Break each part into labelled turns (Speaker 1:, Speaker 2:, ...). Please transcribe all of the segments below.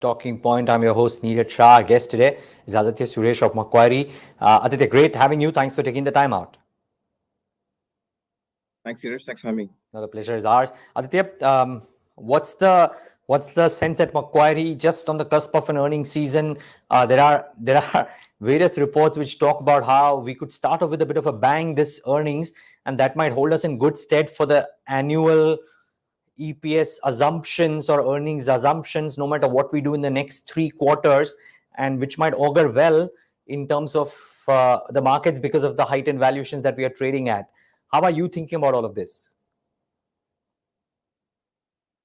Speaker 1: Talking Point. I'm your host, Neeraj Shah. Our guest today is Aditya Suresh of Macquarie. Aditya, great having you. Thanks for taking the time out.
Speaker 2: Thanks, Sirish. Thanks for having me.
Speaker 1: No, the pleasure is ours. Aditya, what's the sense at Macquarie just on the cusp of an earnings season? There are various reports which talk about how we could start off with a bit of a bang this earnings, and that might hold us in good stead for the annual EPS assumptions or earnings assumptions, no matter what we do in the next 3 quarters, and which might augur well in terms of the markets because of the heightened valuations that we are trading at. How are you thinking about all of this?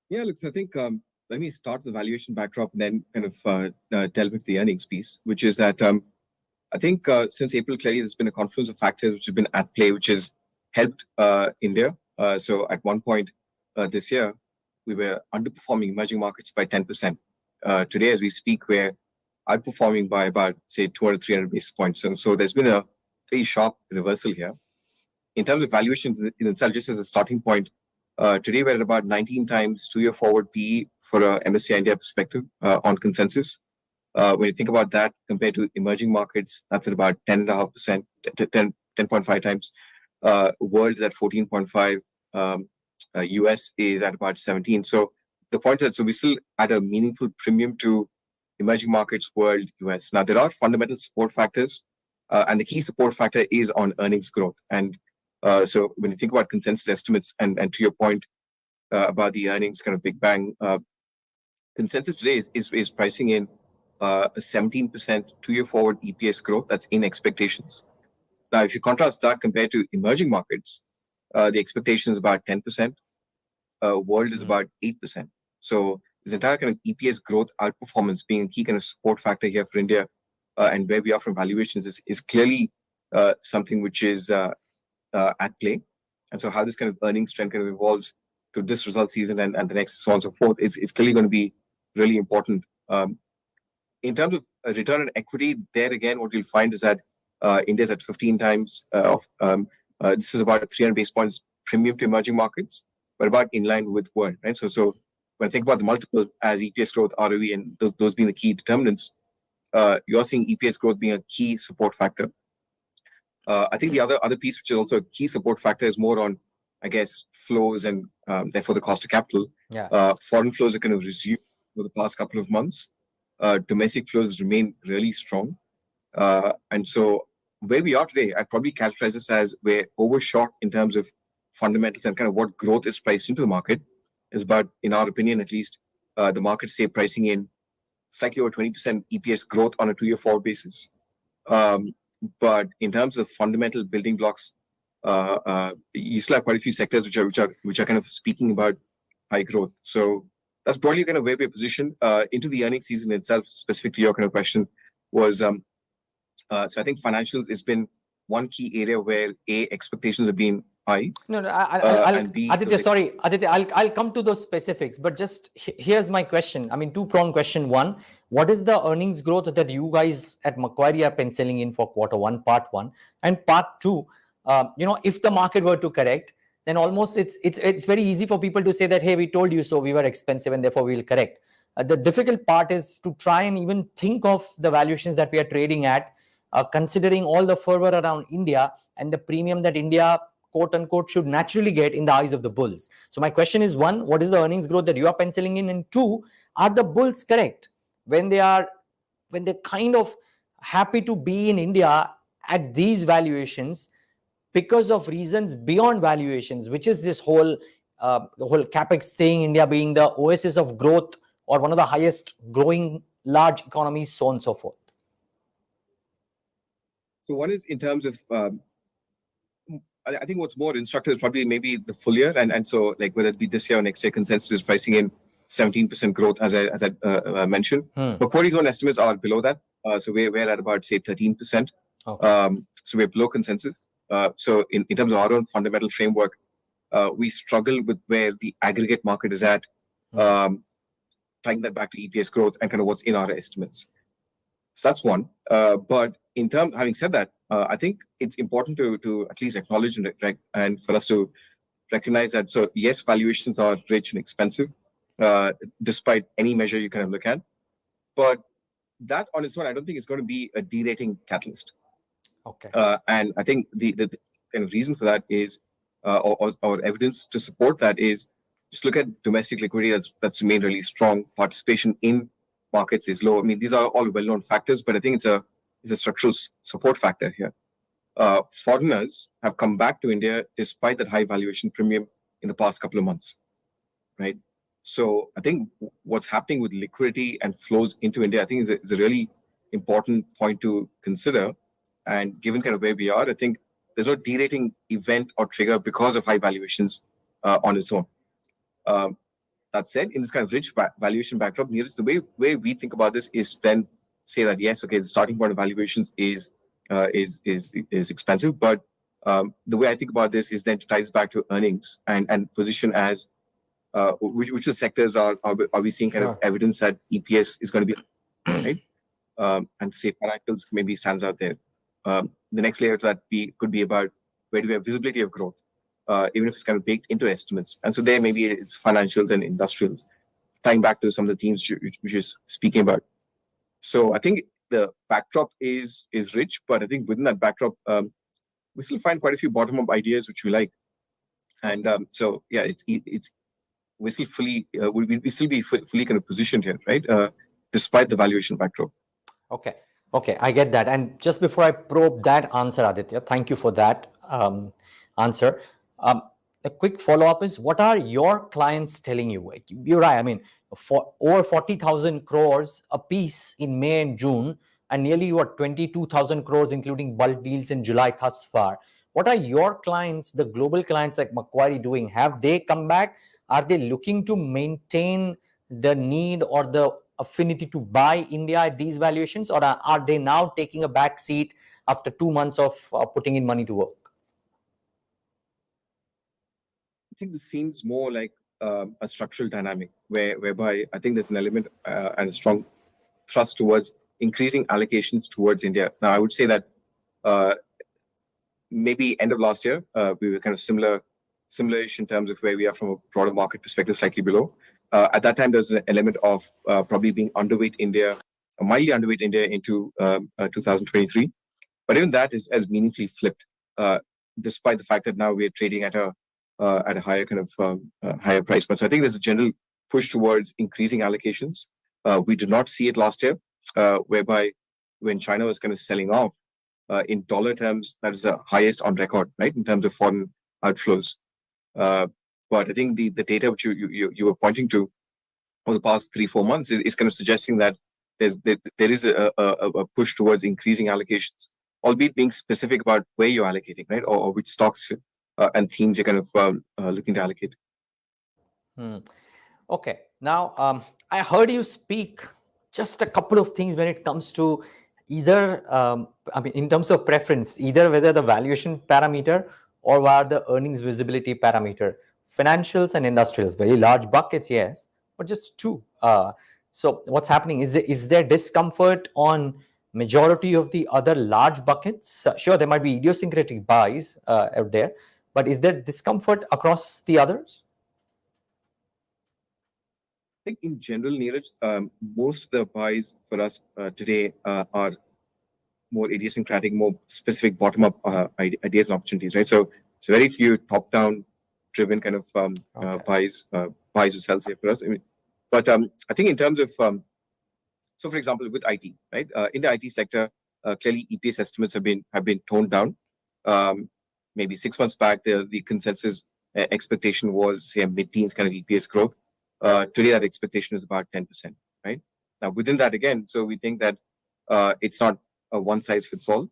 Speaker 2: Yeah, look, so I think let me start the valuation backdrop and then kind of delve into the earnings piece, which is that I think since April, clearly there's been a confluence of factors which have been at play, which has helped India. So at one point this year, we were underperforming emerging markets by 10%. Today, as we speak, we're outperforming by about, say, 200, 300 basis points. And so there's been a very sharp reversal here. In terms of valuations in itself, just as a starting point, today we're at about 19 times 2-year forward PE for a MSCI India perspective on consensus. When you think about that compared to emerging markets, that's at about 10.5%, 10.5 times. World is at 14.5. US is at about 17. So the point is, so we're still at a meaningful premium to emerging markets, world, US. Now, there are fundamental support factors, and the key support factor is on earnings growth. And so when you think about consensus estimates, and to your point about the earnings kind of big bang, consensus today is pricing in a 17% 2-year forward EPS growth. That's in expectations. Now, if you contrast that compared to emerging markets, the expectation is about 10%. World is about 8%. So this entire kind of EPS growth outperformance being a key kind of support factor here for India, and where we are from valuations is clearly something which is at play. And so how this kind of earnings trend kind of evolves through this result season and the next, so on and so forth, is clearly going to be really important. In terms of return on equity, there again, what you'll find is that India's at 15 times. This is about 300 basis points premium to emerging markets, but about in line with world, right? So when I think about the multiple as EPS growth, ROE, and those being the key determinants, you're seeing EPS growth being a key support factor. I think the other piece, which is also a key support factor, is more on, I guess, flows and therefore the cost of capital.
Speaker 1: Yeah.
Speaker 2: Foreign flows are kind of resumed for the past couple of months. Domestic flows remain really strong. And so where we are today, I'd probably characterize this as we're overshot in terms of fundamentals and kind of what growth is priced into the market. Is about, in our opinion at least, the market say pricing in slightly over 20% EPS growth on a 2-year forward basis. But in terms of fundamental building blocks, you still have quite a few sectors which are kind of speaking about high growth. So that's broadly kind of where we're positioned into the earnings season itself. Specific to your kind of question was, so I think financials has been one key area where expectations have been high.
Speaker 1: No, Aditya, sorry, Aditya, I'll come to those specifics, but just here's my question. I mean, two-pronged question. One, what is the earnings growth that you guys at Macquarie are penciling in for quarter one, part one, and part two? If the market were to correct, then almost it's very easy for people to say that, hey, we told you so, we were expensive, and therefore we'll correct. The difficult part is to try and even think of the valuations that we are trading at, considering all the fervor around India and the premium that India, quote unquote, should naturally get in the eyes of the bulls. So my question is, one, what is the earnings growth that you are penciling in? And two, are the bulls correct when they're kind of happy to be in India at these valuations because of reasons beyond valuations, which is this whole capex thing, India being the oasis of growth or one of the highest growing large economies, so on and so forth?
Speaker 2: So one is in terms of I think what's more instructive is probably maybe the full year, and so like whether it be this year or next year, consensus is pricing in 17% growth, as I mentioned. Macquarie's own estimates are below that, so we're at about say 13%.
Speaker 1: Okay.
Speaker 2: So we're below consensus. So in terms of our own fundamental framework, we struggle with where the aggregate market is at, tying that back to EPS growth and kind of what's in our estimates. So that's one. But in terms, having said that, I think it's important to at least acknowledge and for us to recognize that. So yes, valuations are rich and expensive, despite any measure you kind of look at. But that on its own, I don't think is going to be a derating catalyst.
Speaker 1: Okay.
Speaker 2: And I think the kind of reason for that is, or evidence to support that is, just look at domestic liquidity that's remained really strong. Participation in markets is low. I mean, these are all well-known factors, but I think it's a structural support factor here. Foreigners have come back to India despite that high valuation premium in the past couple of months, right? So I think what's happening with liquidity and flows into India, I think is a really important point to consider. And given kind of where we are, I think there's no derating event or trigger because of high valuations on its own. That said, in this kind of rich valuation backdrop, Neeraj, the way we think about this is then say that yes, okay, the starting point of valuations is expensive, but the way I think about this is then it ties back to earnings and position as which the sectors are we seeing kind of evidence that EPS is going to be right, and say financials maybe stands out there. The next layer to that could be about where do we have visibility of growth, even if it's kind of baked into estimates. And so there maybe it's financials and industrials, tying back to some of the themes which is speaking about. So I think the backdrop is rich, but I think within that backdrop, we still find quite a few bottom-up ideas which we like. And so yeah, it's we still fully we still be fully kind of positioned here, right? Despite the valuation backdrop.
Speaker 1: Okay, I get that. And just before I probe that answer, Aditya, thank you for that answer. A quick follow-up is, what are your clients telling you? You're right. I mean, for over 40,000 crores a piece in May and June, and nearly 22,000 crores, including bulk deals in July thus far. What are your clients, the global clients like Macquarie, doing? Have they come back? Are they looking to maintain the need or the affinity to buy India at these valuations, or are they now taking a back seat after 2 months of putting in money to work?
Speaker 2: I think this seems more like a structural dynamic whereby I think there's an element and a strong thrust towards increasing allocations towards India. Now, I would say that maybe end of last year, we were kind of similar-ish in terms of where we are from a broader market perspective, slightly below. At that time, there's an element of probably being underweight India, mildly underweight India into 2023. But even that has meaningfully flipped, despite the fact that now we're trading at a higher kind of higher price point. So I think there's a general push towards increasing allocations. We did not see it last year, whereby when China was kind of selling off, in dollar terms, that is the highest on record, right, in terms of foreign outflows. But I think the data which you were pointing to over the past 3-4 months is kind of suggesting that there is a push towards increasing allocations, albeit being specific about where you're allocating, right, or which stocks and themes you're kind of looking to allocate.
Speaker 1: Okay. Now, I heard you speak just a couple of things when it comes to either, I mean, in terms of preference, either whether the valuation parameter or whether the earnings visibility parameter. Financials and industrials, very large buckets, yes, but just two. So what's happening? Is there discomfort on majority of the other large buckets? Sure, there might be idiosyncratic buys out there, but is there discomfort across the others?
Speaker 2: I think in general, Neeraj, most of the buys for us today are more idiosyncratic, more specific bottom-up ideas and opportunities, right? So very few top-down driven kind of buys or sells here for us. I mean, but I think in terms of so for example with IT, right? In the IT sector, clearly EPS estimates have been toned down. Maybe 6 months back, the consensus expectation was say mid-teens kind of EPS growth. Today, that expectation is about 10%, right? Now, within that, again, so we think that it's not a one-size-fits-all.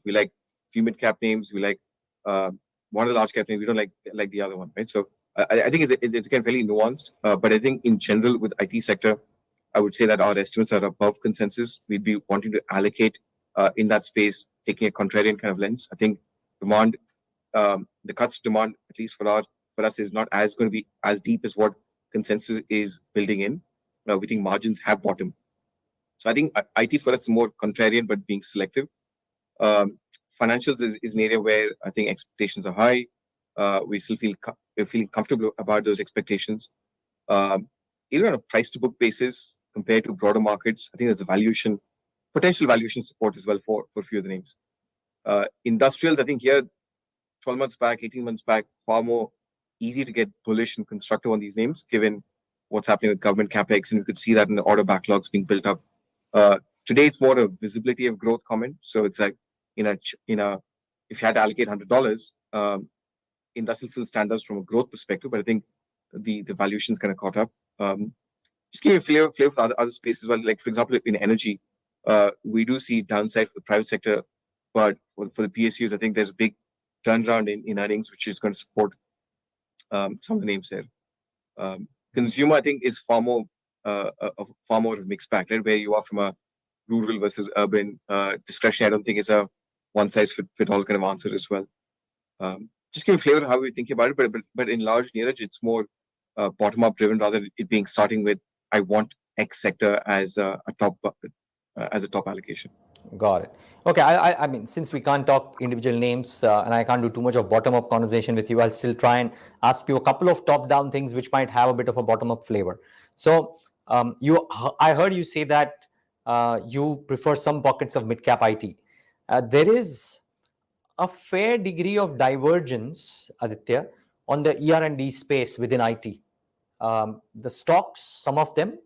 Speaker 2: We like few mid-cap names. We like one of the large-cap names. We don't like the other one, right? So I think it's again fairly nuanced. But I think in general, with IT sector, I would say that our estimates are above consensus. We'd be wanting to allocate in that space, taking a contrarian kind of lens. I think demand, the cuts to demand, at least for us, is not as going to be as deep as what consensus is building in. We think margins have bottomed. So I think IT for us is more contrarian, but being selective. Financials is an area where I think expectations are high. We still we're feeling comfortable about those expectations. Even on a price to book basis, compared to broader markets, I think there's a potential valuation support as well for a few of the names. Industrials, I think here, 12 months back, 18 months back, far more easy to get bullish and constructive on these names, given what's happening with government capex, and you could see that in the order backlogs being built up. Today, it's more a visibility of growth comment. So it's like if you had to allocate $100, industrial still stands out from a growth perspective, but I think the valuation's kind of caught up. Just give me a flavor for other spaces as well. Like, for example, in energy, we do see downside for the private sector, but for the PSUs, I think there's a big turnaround in earnings, which is going to support some of the names there. Consumer, I think, is far more of a mixed bag, right? Where you are from a rural versus urban discretionary. I don't think it's a one size fit all kind of answer as well. Just give a flavor of how we think about it, but in large, Neeraj, it's more bottom up driven rather than it being starting with I want X sector as a top allocation.
Speaker 1: Got it. Okay. I mean, since we can't talk individual names and I can't do too much of bottom-up conversation with you, I'll still try and ask you a couple of top-down things which might have a bit of a bottom-up flavor. So I heard you say that you prefer some pockets of mid-cap IT. There is a fair degree of divergence, Aditya, on the ER&D space within IT. The stocks, some of them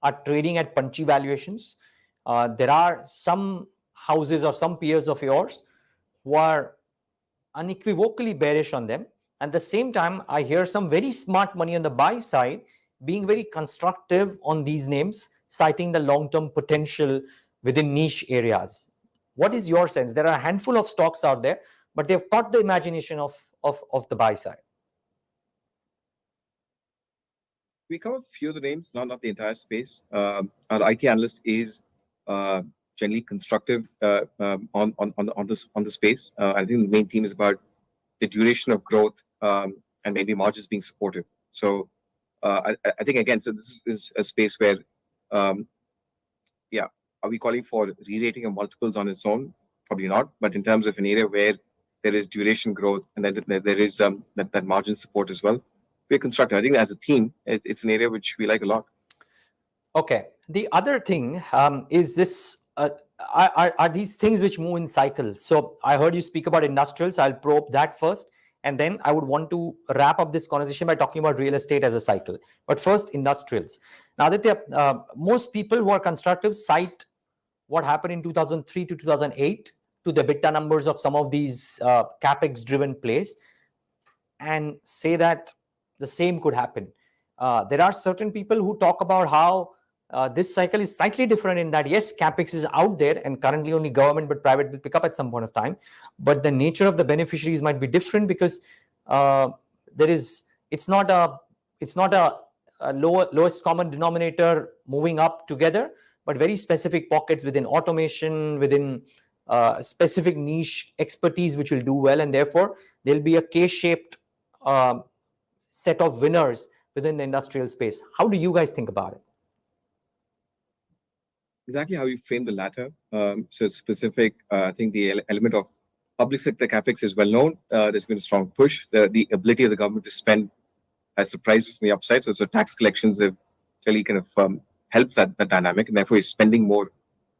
Speaker 1: are trading at punchy valuations. There are some houses or some peers of yours who are unequivocally bearish on them. At the same time, I hear some very smart money on the buy side being very constructive on these names, citing the long-term potential within niche areas. What is your sense? There are a handful of stocks out there, but they've caught the imagination of the buy side.
Speaker 2: We cover a few of the names, not the entire space. Our IT analyst is generally constructive on the space. I think the main theme is about the duration of growth and maybe margins being supportive. So I think again, so this is a space where, are we calling for re-rating of multiples on its own? Probably not. But in terms of an area where there is duration growth and then there is that margin support as well, we're constructive. I think as a team, it's an area which we like a lot.
Speaker 1: Okay. The other thing is this. Are these things which move in cycles? So I heard you speak about industrials. I'll probe that first. And then I would want to wrap up this conversation by talking about real estate as a cycle. But first, industrials. Now, Aditya, most people who are constructive cite what happened in 2003 to 2008 to the EBITDA numbers of some of these capex-driven plays and say that the same could happen. There are certain people who talk about how this cycle is slightly different in that, yes, capex is out there and currently only government but private will pick up at some point of time. But the nature of the beneficiaries might be different because it's not a lowest common denominator moving up together, but very specific pockets within automation, within specific niche expertise which will do well, and therefore there'll be a K-shaped set of winners within the industrial space. How do you guys think about it?
Speaker 2: Exactly how you frame the latter. So specific, I think the element of public sector capex is well known. There's been a strong push. The ability of the government to spend has surprised us on the upside. So tax collections have really kind of helped that dynamic, and therefore is spending more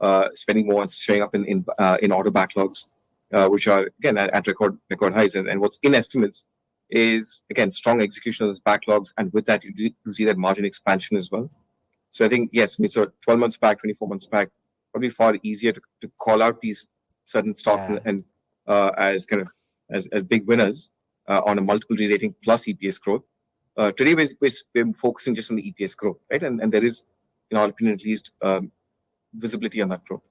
Speaker 2: and showing up in order backlogs, which are again at record highs. And what's in estimates is again strong execution of those backlogs, and with that you see that margin expansion as well. So I think yes, so 12 months back, 24 months back, probably far easier to call out these certain stocks and as kind of as big winners on a multiple re-rating plus EPS growth. Today we're focusing just on the EPS growth, right? And there is, in our opinion, at least visibility on that growth.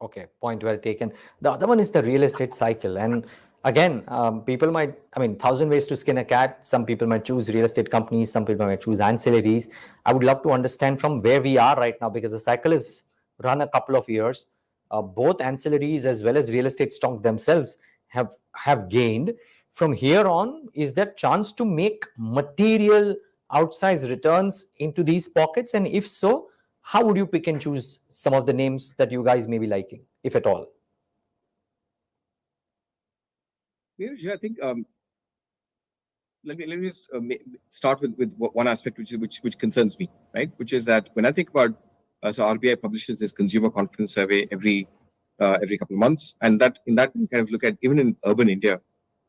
Speaker 1: Okay, point well taken. The other one is the real estate cycle. And again, people might, 1,000 ways to skin a cat. Some people might choose real estate companies. Some people might choose ancillaries. I would love to understand from where we are right now, because the cycle is run a couple of years. Both ancillaries as well as real estate stocks themselves have gained. From here on, is there chance to make material outsized returns into these pockets? And if so, how would you pick and choose some of the names that you guys may be liking, if at all?
Speaker 2: Yeah, I think let me just start with one aspect which concerns me, right? Which is that when I think about so RBI publishes this consumer confidence survey every couple of months, and that in that we kind of look at even in urban India,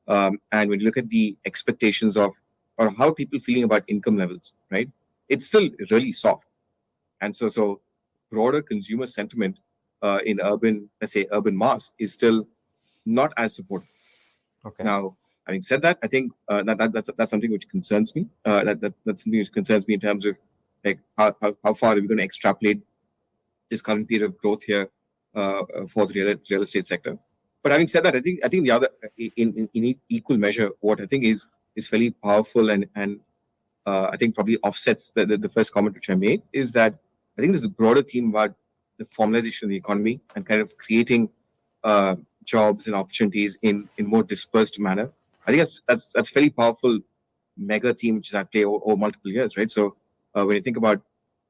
Speaker 2: and when you look at the expectations of or how people feeling about income levels, right? It's still really soft, and so broader consumer sentiment in urban, let's say urban mass, is still not as supportive.
Speaker 1: Okay.
Speaker 2: Now, having said that, I think that's something which concerns me. That's something which concerns me in terms of like how far are we going to extrapolate this current period of growth here for the real estate sector. But having said that, I think the other in equal measure, what I think is fairly powerful and I think probably offsets the first comment which I made is that I think there's a broader theme about the formalization of the economy and kind of creating jobs and opportunities in more dispersed manner. I think that's fairly powerful mega theme which is at play over multiple years, right? So when you think about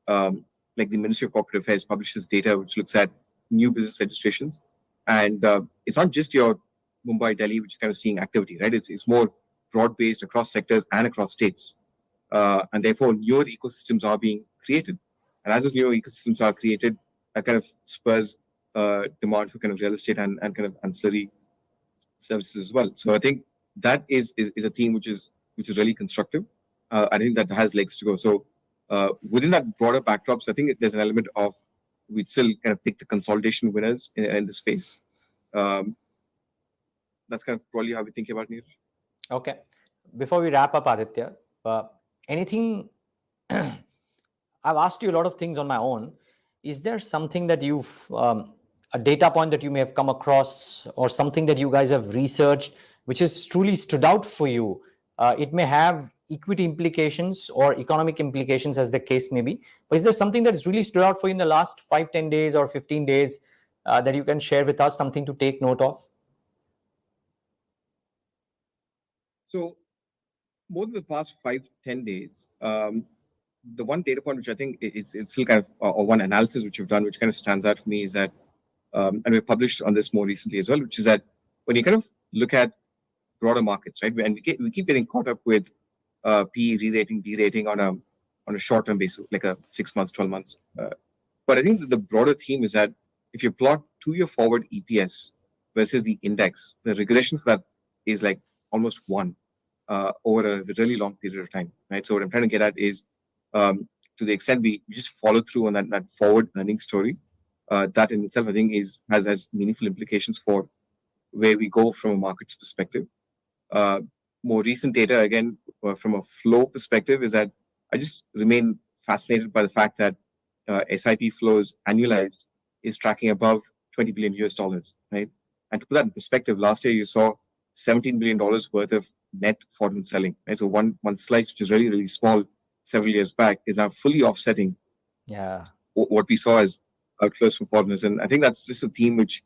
Speaker 2: like the Ministry of Corporate Affairs publishes data which looks at new business registrations, and it's not just your Mumbai, Delhi, which is kind of seeing activity, right? It's more broad based across sectors and across states, and therefore newer ecosystems are being created. And as those newer ecosystems are created, that kind of spurs demand for kind of real estate and kind of ancillary services as well. So I think that is a theme which is really constructive. I think that has legs to go. So within that broader backdrop, so I think there's an element of we'd still kind of pick the consolidation winners in the space. That's kind of probably how we think about it.
Speaker 1: Okay. Before we wrap up, Aditya, anything? I've asked you a lot of things on my own. Is there something that you've a data point that you may have come across or something that you guys have researched which has truly stood out for you? It may have equity implications or economic implications as the case may be, but is there something that has really stood out for you in the last 5-10 days or 15 days that you can share with us, something to take note of?
Speaker 2: So more than the past 5-10 days, the one data point which I think it's still kind of, or one analysis which you've done, which kind of stands out for me is that, and we've published on this more recently as well, which is that when you kind of look at broader markets, right, and we keep getting caught up with PE re-rating, de-rating on a short-term basis, like a 6 months, 12 months. But I think that the broader theme is that if you plot 2-year forward EPS versus the index, the regression for that is like almost 1 over a really long period of time, right? So what I'm trying to get at is to the extent we just follow through on that forward earnings story, that in itself I think has meaningful implications for where we go from a market's perspective. More recent data, again, from a flow perspective, is that I just remain fascinated by the fact that SIP flows annualized is tracking above $20 billion, right? And to put that in perspective, last year you saw $17 billion worth of net foreign selling, right? So one slice, which is really, really small several years back, is now fully offsetting what we saw as outflows from foreigners. And I think that's just a theme which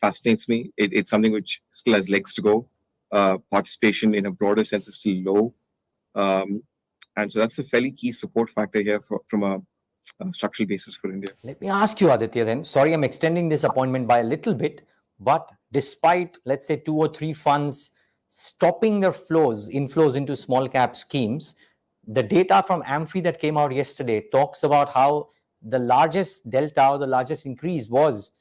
Speaker 2: fascinates me. It's something which still has legs to go. Participation in a broader sense is still low. And so that's a fairly key support factor here from a structural basis for India.
Speaker 1: Let me ask you, Aditya, then. Sorry, I'm extending this appointment by a little bit, but despite, let's say, 2 or 3 funds stopping their inflows into small cap schemes, the data from AMFI that came out yesterday talks about how the largest delta or the largest increase was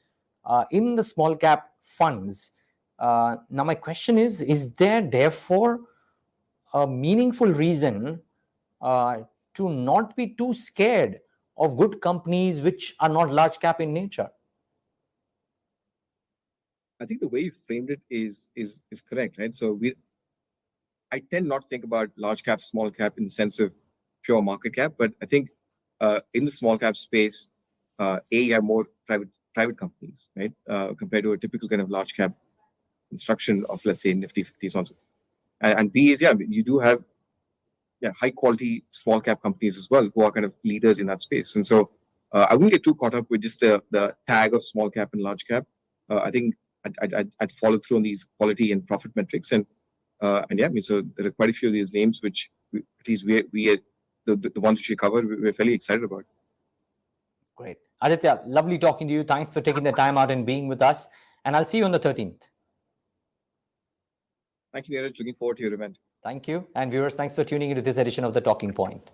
Speaker 1: in the small cap funds. Now, my question is there therefore a meaningful reason to not be too scared of good companies which are not large cap in nature?
Speaker 2: I think the way you framed it is correct, right? So I tend not to think about large cap, small cap in the sense of pure market cap, but I think in the small cap space, you have more private companies, right? Compared to a typical kind of large cap construction of, let's say, Nifty 50 so on. And B is, you do have high quality small cap companies as well who are kind of leaders in that space. And so I wouldn't get too caught up with just the tag of small cap and large cap. I think I'd follow through on these quality and profit metrics. And so there are quite a few of these names which at least we the ones which we covered, we're fairly excited about.
Speaker 1: Great. Aditya, lovely talking to you. Thanks for taking the time out and being with us. And I'll see you on the 13th.
Speaker 2: Thank you, Neeraj. Looking forward to your event.
Speaker 1: Thank you. And viewers, thanks for tuning into this edition of The Talking Point.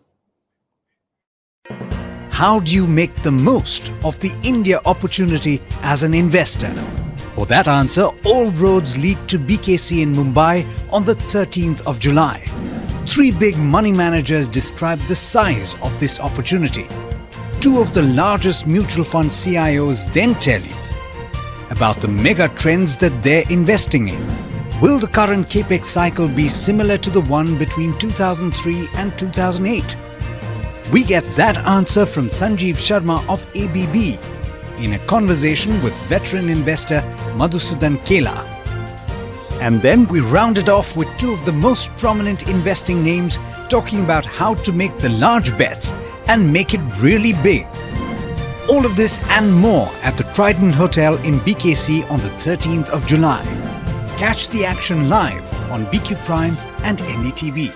Speaker 3: How do you make the most of the India opportunity as an investor? For that answer, all roads lead to BKC in Mumbai on the 13th of July. 3 big money managers describe the size of this opportunity. 2 of the largest mutual fund CIOs then tell you about the mega trends that they're investing in. Will the current capex cycle be similar to the one between 2003 and 2008? We get that answer from Sanjeev Sharma of ABB in a conversation with veteran investor Madhusudan Kela. And then we rounded off with 2 of the most prominent investing names talking about how to make the large bets and make it really big. All of this and more at the Trident Hotel in BKC on the 13th of July. Catch the action live on BQ Prime and NDTV.